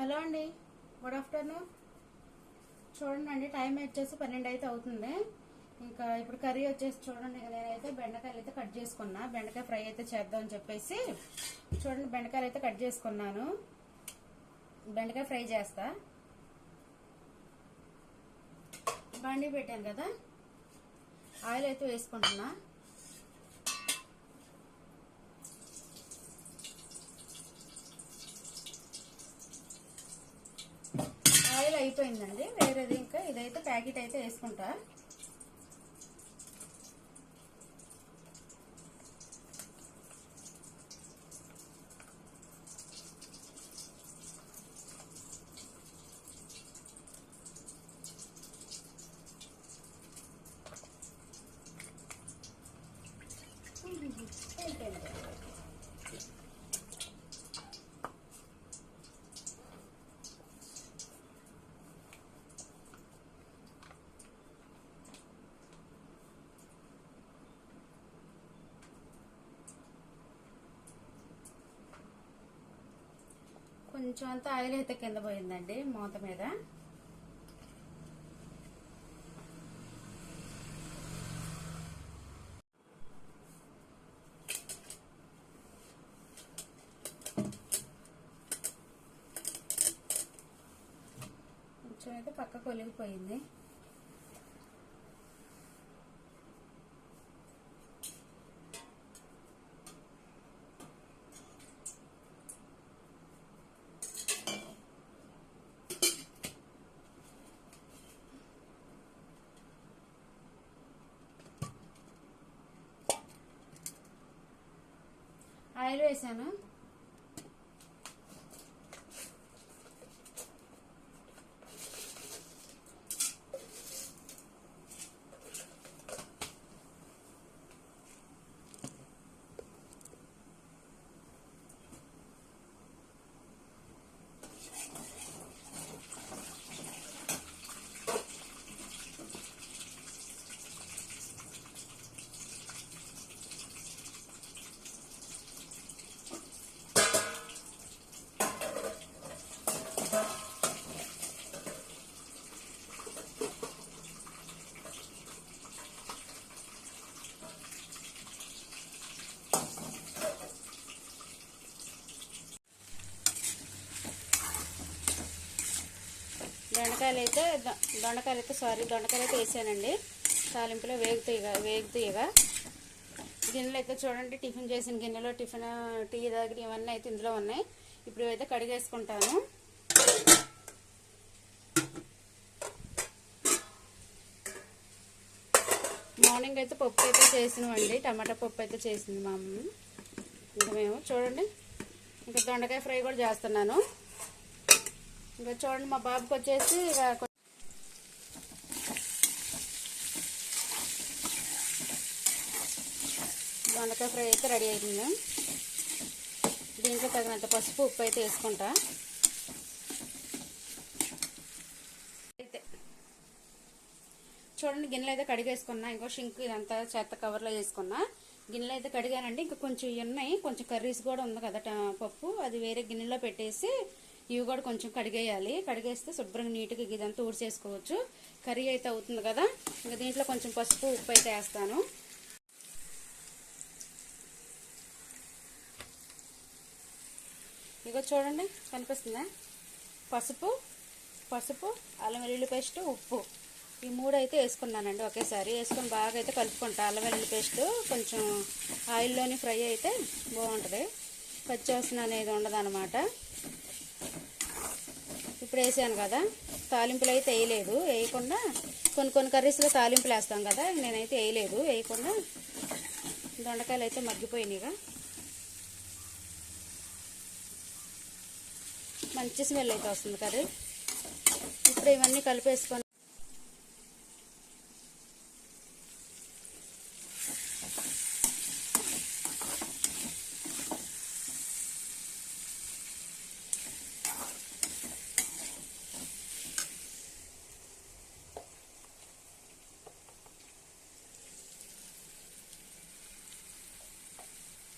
Hello అండి, good afternoon. చూడండి, time వచ్చేసి 12 అయితే అవుతుంది. ఇంకా ఇప్పుడు కర్రీ వచ్చేసి చూడండి, నేనైతే బెండకాయలు అయితే కట్ చేసుకున్నా. బెండకాయ ఫ్రై అయితే చేద్దామని చెప్పేసి చూడండి, బెండకాయలు అయితే కట్ చేసుకున్నాను. బెండకాయ ఫ్రై చేస్తా. బండి పెట్టాను కదా, ఆయిల్ అయితే వేసుకుంటున్నా. ఆయిల్ అయిపోయిందండి, వేరేది ఇంకా ఇదైతే ప్యాకెట్ అయితే వేసుకుంటా. కొంచెం అంతా ఆయిల్ అయితే కింద పోయిందండి మూత మీద. కొంచెం అయితే పక్కకు ఒలిగిపోయింది. ఆయిల్ వేసాను. దొండకాయలు అయితే వేసానండి. తాలింపులో వేగుతీయగా గిన్నెలు అయితే చూడండి, టిఫిన్ చేసిన గిన్నెలో టీ దగ్గర ఇవన్నీ అయితే ఇందులో ఉన్నాయి. ఇప్పుడు ఇవైతే కడిగేసుకుంటాను. మార్నింగ్ అయితే పప్పు అయితే చేసినామండి, టమాటా పప్పు అయితే చేసింది మా అమ్మ. ఇంకా మేము చూడండి, ఇంకా దొండకాయ ఫ్రై కూడా చేస్తున్నాను. ఇంకా చూడండి, మా బాబుకి వచ్చేసి దొండకాయ ఫ్రై అయితే రెడీ అవుతుంది. దీంట్లో తగినంత పసుపు ఉప్పు అయితే వేసుకుంటా. అయితే చూడండి, గిన్నెలు అయితే కడిగేసుకున్నా. ఇంకో షింక్ ఇదంతా చెత్త కవర్లో వేసుకున్నా. గిన్నెలు అయితే కడిగానండి. ఇంకా కొంచెం ఉన్నాయి, కొంచెం కర్రీస్ కూడా ఉంది కదా పప్పు, అది వేరే గిన్నెలో పెట్టేసి ఇవి కూడా కొంచెం కడిగేయాలి. కడిగేస్తే శుభ్రంగా నీట్గా ఇదంతా ఊడ్చేసుకోవచ్చు. కర్రీ అయితే అవుతుంది కదా. ఇంకా దీంట్లో కొంచెం పసుపు ఉప్పు అయితే వేస్తాను. ఇగో చూడండి, కనిపిస్తుందా? పసుపు అల్లం వెల్లుల్లి పేస్ట్, ఉప్పు, ఈ మూడు అయితే వేసుకున్నానండి. ఒకేసారి వేసుకొని బాగా అయితే కలుపుకుంటా. అల్లం వెల్లుల్లి పేస్ట్ కొంచెం ఆయిల్లోని ఫ్రై అయితే బాగుంటుంది, పచ్చివాసన అనేది ఉండదు అనమాట. ఇప్పుడు వేసాను కదా, తాలింపులు అయితే వేయకుండా కొన్ని కర్రీస్లో తాలింపులు వేస్తాం కదా, నేనైతే వేయకుండా దొండకాయలు అయితే మగ్గిపోయినాయిగా. మంచి స్మెల్ అయితే వస్తుంది కర్రీ. ఇప్పుడు ఇవన్నీ కలిపేసుకొని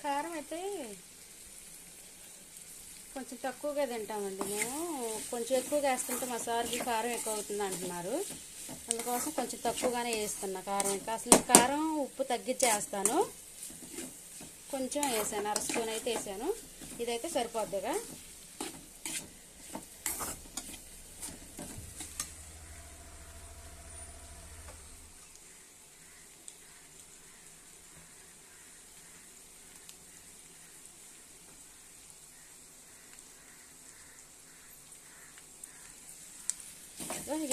కారం అయితే కొంచెం తక్కువగా తింటామండి మేము. కొంచెం ఎక్కువగా వేస్తుంటే మా సార్కి కారం ఎక్కువ అవుతుంది అంటున్నారు. అందుకోసం కొంచెం తక్కువగానే వేస్తున్నా కారం. ఇంకా అసలు కారం ఉప్పు తగ్గించేస్తాను. కొంచెం వేసాను, అర స్పూన్ అయితే వేసాను. ఇదైతే సరిపోద్దిగా.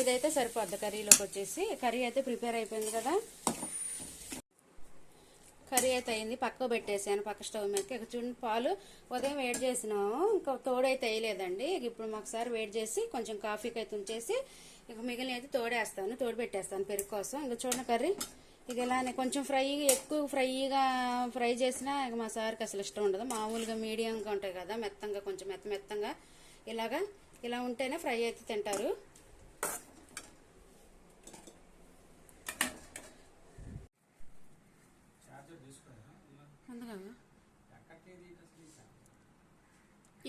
ఇదైతే సరిపోద్ది కర్రీలోకి వచ్చేసి. కర్రీ అయితే ప్రిపేర్ అయిపోయింది కదా. కర్రీ అయితే అయింది, పక్క పెట్టేసాను పక్క స్టవ్ మీదకి. ఇక చూడండి, పాలు ఉదయం వేడి చేసినాము, ఇంకా తోడైతే వేయలేదండి. ఇప్పుడు ఒకసారి వేడి చేసి కొంచెం కాఫీకి అయితే ఉంచేసి ఇక మిగిలిన అయితే తోడేస్తాను, తోడు పెట్టేస్తాను పెరుగు కోసం. ఇంకా చూడండి కర్రీ ఇక ఇలానే కొంచెం ఎక్కువ ఫ్రై చేసినా ఇక మా సార్కి అసలు ఇష్టం ఉండదు. మామూలుగా మీడియంగా ఉంటాయి కదా, మెత్తంగా కొంచెం మెత్తంగా ఇలా ఉంటేనే ఫ్రై అయితే తింటారు.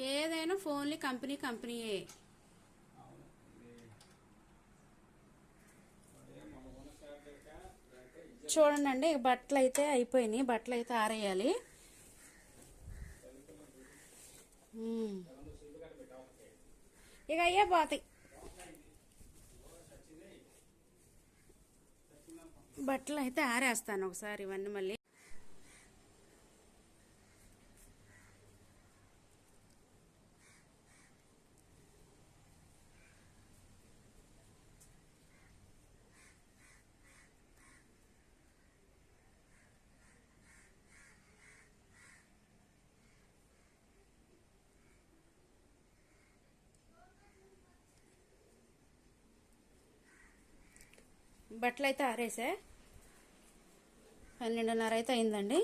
ఏదైనా ఫోన్లీ కంపెనీయే. చూడండి, బట్టలు అయితే అయిపోయినాయి, బట్టలు అయితే ఆరేయాలి. ఇక అయ్యే పోతాయి. బట్టలు అయితే ఆరేస్తాను ఒకసారి ఇవన్నీ మళ్ళీ. బట్టలు అయితే ఆరేసా. 12:30 అయితే అయిందండి.